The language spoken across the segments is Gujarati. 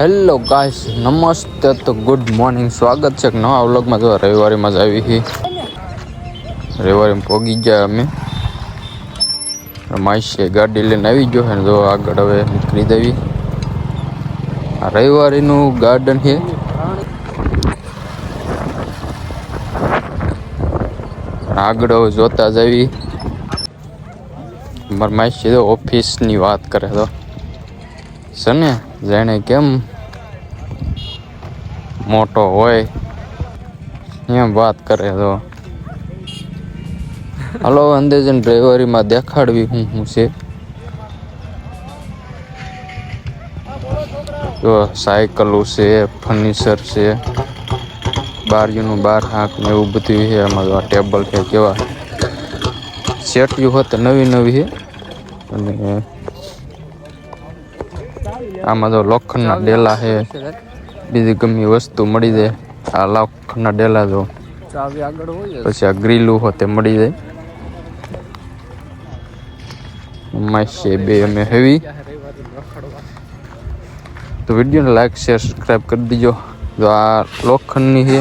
હેલો ગાઈસ, નમસ્તે તો ગુડ મોર્નિંગ. સ્વાગત છે નવા વ્લોગમાં. તો રવિવારીમાં જ આવી હતી. રવિવારીમાં પોગી ગયા અમે. માઈશે ગાડી લઈને આવી ગયો છે. જો આગળ હવે નીકળી દેવી. આ રવિવારીનું ગાર્ડન છે. આગળ હવે જોતા જ આવી. મારા માઈશે તો ઓફિસની વાત કરે તો છે ને, જાણે કેમ મોટો હોય એમ વાત કરે તો. હાલો અંદર જઈને ડ્રાઈવરીમાં દેખાડવી હું છે. જો સાયકલો છે, ફર્નિચર છે, બારીનું બાર હાંક ને એવું બધું છે. આમાં તો આ ટેબલ છે, કેવા સેટિયું હોત નવી નવી છે. અને આમાં તો લોખંડના ડેલા છે, બીજી ગમે વસ્તુ મળી જાય. આ લોખંડના ડેલા તો પછી આ ગ્રીલું હોતે મળી જાય. માસે બે અમે હેવી. તો વિડીયોને લાઈક શેર સબસ્ક્રાઈબ કરી દીજો. જો આ લોખંડની છે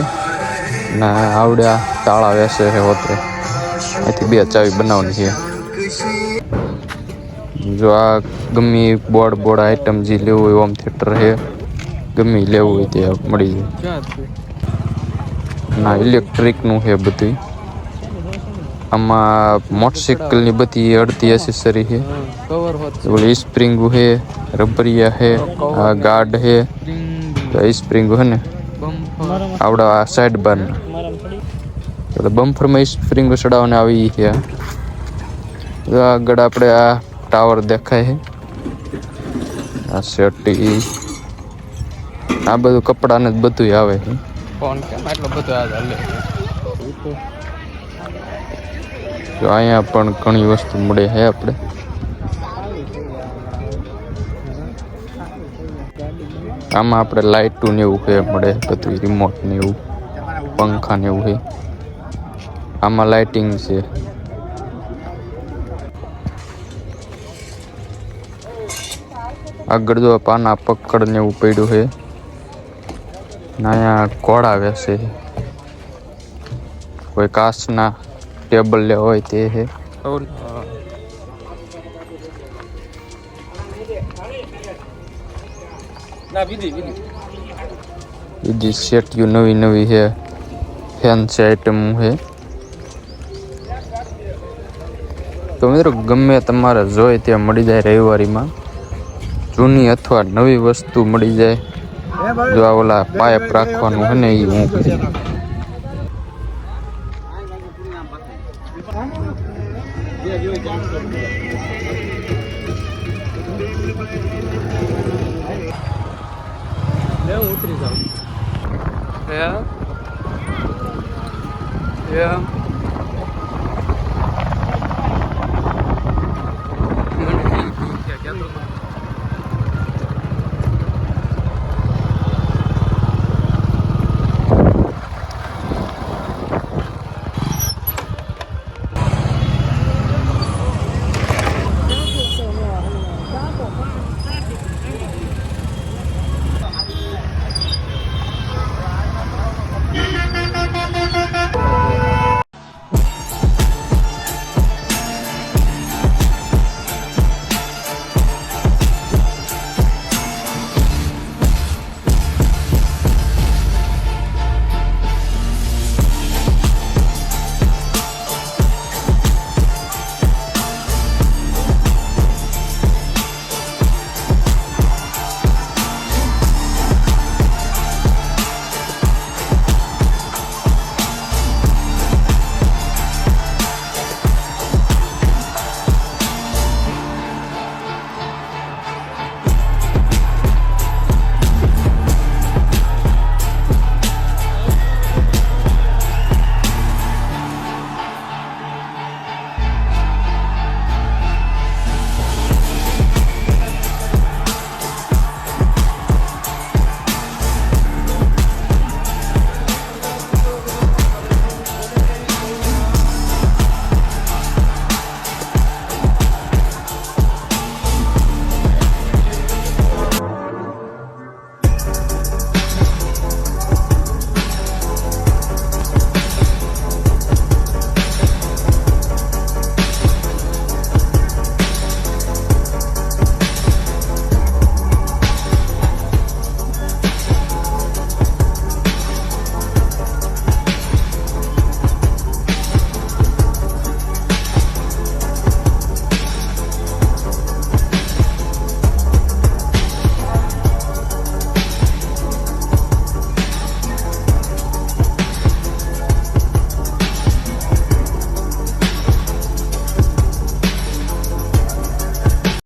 ને આવડ્યા તાળા વેસે છે હોતે. અહીંથી બે ચાવી બનાવવાની છે. જો આ ગમે બોર્ડ આઈટમ જે લેવું હોય, હોમ થિયેટર છે, ગમે લેવું હોય તે મળી જાય. ના ઇલેક્ટ્રિકનું છે બધું. આમાં મોટરસાઇકલની બધી અડધી એસેસરી છે. ઓલી સ્પ્રિંગ છે, રબરિયા છે, આ ગાર્ડ છે, સ્પ્રિંગ છે ને આવડા સાઈડ બાર એટલે બમ્ફરમાં સ્પ્રિંગ ચડાવવાને આવી છે. આગળ આપણે આ ટાવર દેખાય છે. આ શેટી આ બધું કપડાને જ બધું આવે છે. ફોન કેમ આટલો બધો હાલે. તો અહીંયા પણ ઘણી વસ્તુ મળે છે. આપણે આમાં આપણે લાઇટું ને એવું છે મળે, બધું રિમોટ ને એવું, પંખા ને એવું છે. આમાં લાઇટિંગ છે. આગળ જો પાના પકડ ને એવું પડ્યું છે. અહીંયા ઘોડા વેસે છે. કોઈ કાચના ટેબલ લે હોય તે છે. બીજી સેટિયું નવી નવી છે, ફેન્સી આઈટમ છે. તો મિત્રો ગમે તમારે જોઈએ ત્યાં મળી જાય. રવિવારીમાં જૂની અથવા નવી વસ્તુ મળી જાય. જો આ ઓલા પાઇપ રાખવાનું છે ને એ હું ઉતરી જાઉં.